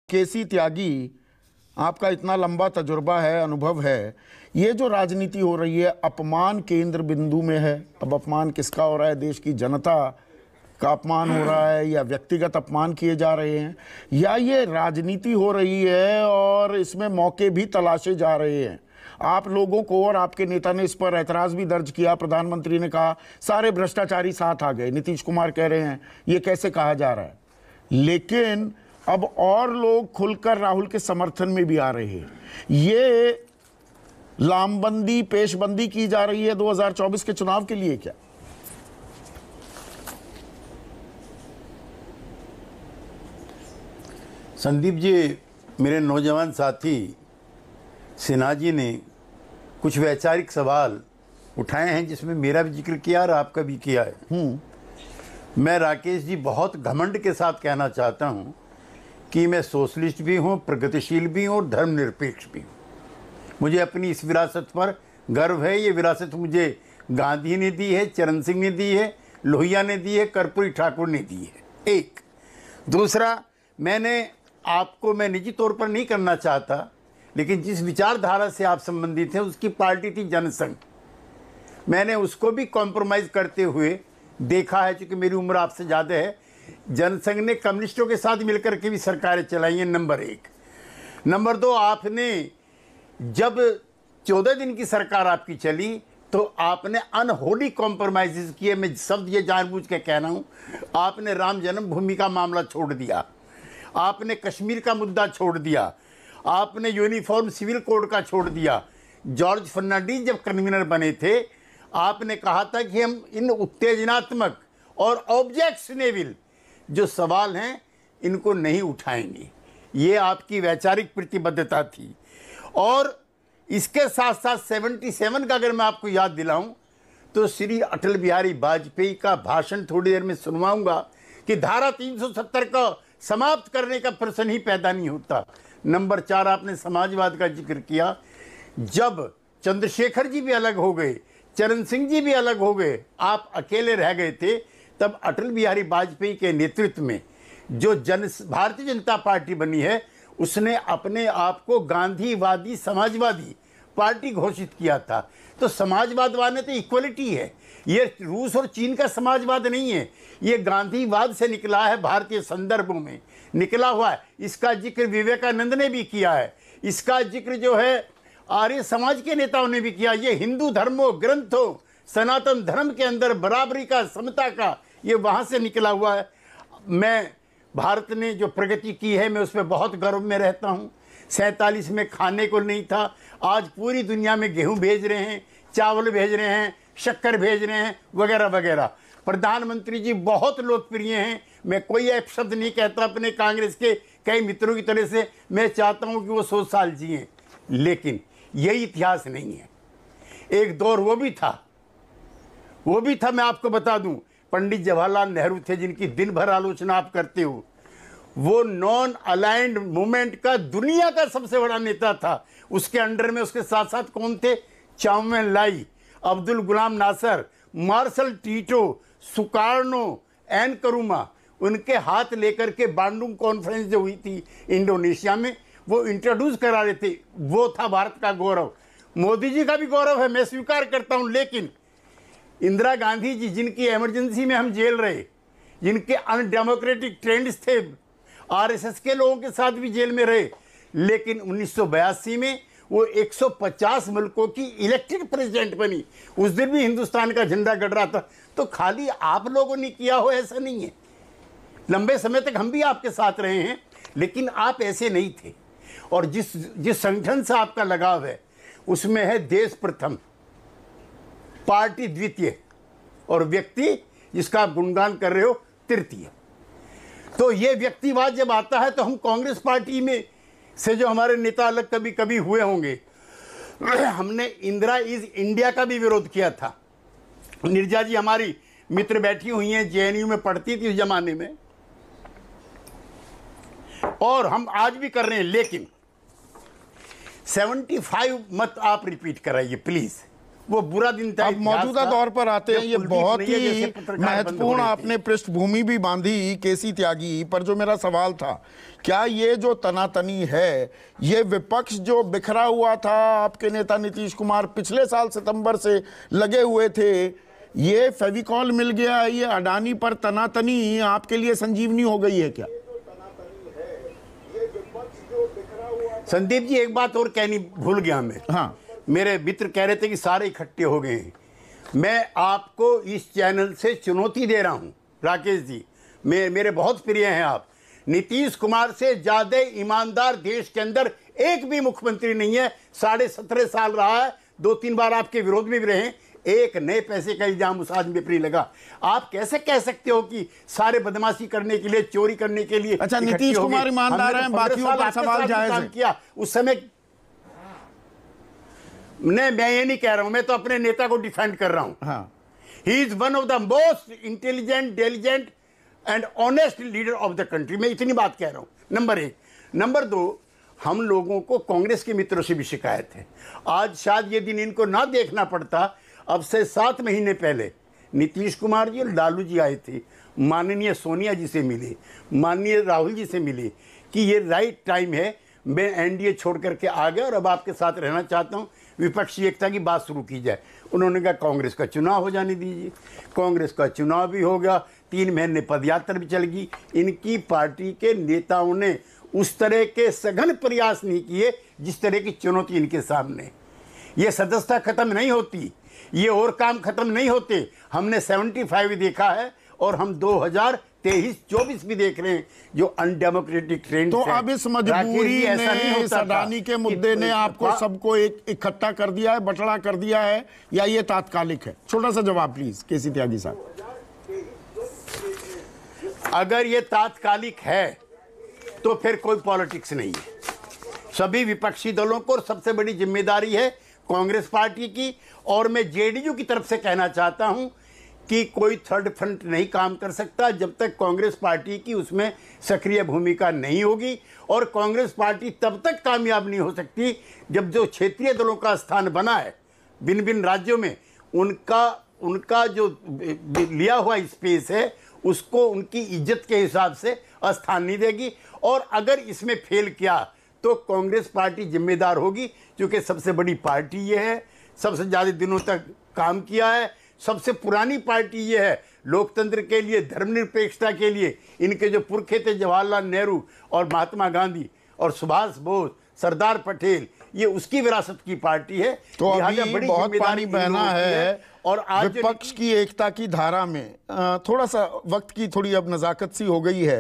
केसी त्यागी, आपका इतना लंबा तजुर्बा है, अनुभव है, ये जो राजनीति हो रही है अपमान केंद्र बिंदु में है। अब अपमान किसका हो रहा है? देश की जनता का अपमान हो रहा है या व्यक्तिगत अपमान किए जा रहे हैं, या ये राजनीति हो रही है और इसमें मौके भी तलाशे जा रहे हैं? आप लोगों को, और आपके नेता ने इस पर ऐतराज़ भी दर्ज किया, प्रधानमंत्री ने कहा सारे भ्रष्टाचारी साथ आ गए, नीतीश कुमार कह रहे हैं ये कैसे कहा जा रहा है। लेकिन अब और लोग खुलकर राहुल के समर्थन में भी आ रहे हैं। ये लामबंदी, पेशबंदी की जा रही है 2024 के चुनाव के लिए क्या? संदीप जी, मेरे नौजवान साथी सिन्हा जी ने कुछ वैचारिक सवाल उठाए हैं जिसमें मेरा भी जिक्र किया और आपका भी किया है। मैं राकेश जी बहुत घमंड के साथ कहना चाहता हूं कि मैं सोशलिस्ट भी हूं, प्रगतिशील भी हूं और धर्मनिरपेक्ष भी हूं। मुझे अपनी इस विरासत पर गर्व है। ये विरासत मुझे गांधी ने दी है, चरण सिंह ने दी है, लोहिया ने दी है, कर्पूरी ठाकुर ने दी है। एक दूसरा, मैं निजी तौर पर नहीं करना चाहता, लेकिन जिस विचारधारा से आप संबंधित हैं उसकी पार्टी थी जनसंघ। मैंने उसको भी कॉम्प्रोमाइज़ करते हुए देखा है, चूँकि मेरी उम्र आपसे ज़्यादा है। जनसंघ ने कम्युनिस्टों के साथ मिलकर के भी सरकारें चलाई हैं, नंबर एक। नंबर दो, आपने जब 14 दिन की सरकार आपकी चली तो आपने अनहोली कॉम्प्रोमाइज़ किए। मैं शब्द ये जानबूझ के कह रहा हूँ। आपने राम जन्मभूमि का मामला छोड़ दिया, आपने कश्मीर का मुद्दा छोड़ दिया, आपने यूनिफॉर्म सिविल कोड का छोड़ दिया। जॉर्ज फर्नांडीज जब कन्वीनर बने थे, आपने कहा था कि हम इन उत्तेजनात्मक और ऑब्जेक्शनेबल जो सवाल हैं इनको नहीं उठाएंगे। ये आपकी वैचारिक प्रतिबद्धता थी। और इसके साथ साथ 77 का अगर मैं आपको याद दिलाऊं तो श्री अटल बिहारी वाजपेयी का भाषण थोड़ी देर में सुनवाऊंगा कि धारा 370 का समाप्त करने का प्रश्न ही पैदा नहीं होता। नंबर 4, आपने समाजवाद का जिक्र किया। जब चंद्रशेखर जी भी अलग हो गए, चरण सिंह जी भी अलग हो गए, आप अकेले रह गए थे, तब अटल बिहारी वाजपेयी के नेतृत्व में जो भारतीय जनता पार्टी बनी है उसने अपने आप को गांधीवादी समाजवादी पार्टी घोषित किया था। तो समाजवाद माने तो इक्वलिटी है। ये रूस और चीन का समाजवाद नहीं है, ये गांधीवाद से निकला है, भारतीय संदर्भों में निकला हुआ है। इसका जिक्र विवेकानंद ने भी किया है, इसका जिक्र जो है आर्य समाज के नेताओं ने भी किया। ये हिंदू धर्मों, ग्रंथों, सनातन धर्म के अंदर बराबरी का, समता का, ये वहाँ से निकला हुआ है। मैं भारत ने जो प्रगति की है मैं उसमें बहुत गर्व में रहता हूँ। 47 में खाने को नहीं था, आज पूरी दुनिया में गेहूं भेज रहे हैं, चावल भेज रहे हैं, शक्कर भेज रहे हैं, वगैरह वगैरह। प्रधानमंत्री जी बहुत लोकप्रिय हैं। मैं कोई अपशब्द नहीं कहता अपने कांग्रेस के कई मित्रों की तरह से। मैं चाहता हूँ कि वो 100 साल जिए, लेकिन यही इतिहास नहीं है। एक दौर वो भी था मैं आपको बता दूं। पंडित जवाहरलाल नेहरू थे जिनकी दिन भर आलोचना आप करते हो। वो नॉन अलाइंड मूवमेंट का दुनिया का सबसे बड़ा नेता था। उसके अंडर में उसके साथ साथ कौन थे? चाउमेन लाई, अब्दुल गुलाम नासर, मार्शल टीटो, सुकार्नो, एन करूमा, उनके हाथ लेकर के बांडुंग कॉन्फ्रेंस जो हुई थी इंडोनेशिया में, वो इंट्रोड्यूस करा रहे थे। वो था भारत का गौरव। मोदी जी का भी गौरव है, मैं स्वीकार करता हूं। लेकिन इंदिरा गांधी जी, जिनकी इमरजेंसी में हम जेल रहे, जिनके अनडेमोक्रेटिक ट्रेंड्स थे, आरएसएस के लोगों के साथ भी जेल में रहे, लेकिन 1982 में वो 150 मुल्कों की इलेक्टेड प्रेसिडेंट बनी। उस दिन भी हिंदुस्तान का झंडा गड़ रहा था। तो खाली आप लोगों ने किया हो ऐसा नहीं है। लंबे समय तक हम भी आपके साथ रहे हैं, लेकिन आप ऐसे नहीं थे। और जिस संगठन से आपका लगाव है उसमें है देश प्रथम, पार्टी द्वितीय, और व्यक्ति जिसका आप गुणगान कर रहे हो तृतीय। तो ये व्यक्तिवाद जब आता है तो हम कांग्रेस पार्टी में से जो हमारे नेता अलग कभी कभी हुए होंगे, हमने इंदिरा इज इंडिया का भी विरोध किया था। नीरजा जी हमारी मित्र बैठी हुई हैं, जेएनयू में पढ़ती थी उस जमाने में, और हम आज भी कर रहे हैं। लेकिन 75 मत आप रिपीट कराइए प्लीज। वो बुरा दिन था। अब मौजूदा दौर पर आते हैं। ये बहुत ही महत्वपूर्ण आपने पृष्ठभूमि भी बांधी केसी त्यागी पर। जो मेरा सवाल था, क्या ये जो तनातनी है, ये विपक्ष जो बिखरा हुआ था, आपके नेता नीतीश कुमार पिछले साल सितंबर से लगे हुए थे, ये फेविकॉल मिल गया है, ये अडानी पर तनातनी आपके लिए संजीवनी हो गई है क्या? संदीप जी, एक बात और कहनी भूल गया मैं। हाँ, मेरे मित्र कह रहे थे कि सारे इकट्ठे हो गए हैं। मैं आपको इस चैनल से चुनौती दे रहा हूं, राकेश जी, मेरे बहुत प्रिय हैं आप। नीतीश कुमार से ज्यादा ईमानदार देश के अंदर एक भी मुख्यमंत्री नहीं है। 17.5 साल रहा है, 2-3 बार आपके विरोध में भी रहे। एक नए पैसे का इल्जाम उस आदमी पे नहीं लगा। आप कैसे कह सकते हो कि सारे बदमाशी करने के लिए, चोरी करने के लिए? अच्छा, नीतीश कुमार ईमानदार हैं, बाकियों पर सवाल जायज है किया उस समय। नहीं, मैं ये नहीं कह रहा हूं, मैं तो अपने नेता को डिफेंड कर रहा हूं। हाँ, he is one of the most intelligent, diligent and honest leader of the country. मैं इतनी बात कह रहा हूं, नंबर 1। नंबर 2, हम लोगों को कांग्रेस के मित्रों से भी शिकायत है। आज शायद ये दिन इनको ना देखना पड़ता। अब से 7 महीने पहले नीतीश कुमार जी और लालू जी आए थे, माननीय सोनिया जी से मिले, माननीय राहुल जी से मिले कि ये राइट टाइम है, मैं एनडीए छोड़ करके आ गया और अब आपके साथ रहना चाहता हूँ, विपक्षी एकता की बात शुरू की जाए। उन्होंने कहा कांग्रेस का चुनाव हो जाने दीजिए। कांग्रेस का चुनाव भी हो गया, 3 महीने पदयात्रा भी चल गई। इनकी पार्टी के नेताओं ने उस तरह के सघन प्रयास नहीं किए जिस तरह की चुनौती इनके सामने। ये सदस्यता खत्म नहीं होती, ये और काम खत्म नहीं होते। हमने 75 देखा है और हम 2023-24 भी देख रहे हैं जो अनडेमोक्रेटिक ट्रेंड। तो अब इस मजबूरी ने, इस अडानी के मुद्दे ने आपको सबको एक इकट्ठा कर दिया है, बटड़ा कर दिया है, या ये तात्कालिक है? छोटा सा जवाब प्लीज केसी त्यागी साहब। अगर ये तात्कालिक है तो फिर कोई पॉलिटिक्स नहीं है। सभी विपक्षी दलों को सबसे बड़ी जिम्मेदारी है कांग्रेस पार्टी की। और मैं जेडीयू की तरफ से कहना चाहता हूं कि कोई थर्ड फ्रंट नहीं काम कर सकता जब तक कांग्रेस पार्टी की उसमें सक्रिय भूमिका नहीं होगी। और कांग्रेस पार्टी तब तक कामयाब नहीं हो सकती जब जो क्षेत्रीय दलों का स्थान बना है भिन्न भिन्न राज्यों में, उनका जो लिया हुआ स्पेस है उसको उनकी इज्जत के हिसाब से स्थान नहीं देगी। और अगर इसमें फेल किया तो कांग्रेस पार्टी जिम्मेदार होगी, क्योंकि सबसे बड़ी पार्टी ये है, सबसे ज़्यादा दिनों तक काम किया है, सबसे पुरानी पार्टी ये है। लोकतंत्र के लिए, धर्मनिरपेक्षता के लिए इनके जो पुरखे थे जवाहरलाल नेहरू और महात्मा गांधी और सुभाष बोस, सरदार पटेल, ये उसकी विरासत की पार्टी है। तो अभी बड़ी बहुत पानी बहना है और आज विपक्ष की एकता की धारा में। थोड़ा सा वक्त की थोड़ी अब नज़ाकत सी हो गई है।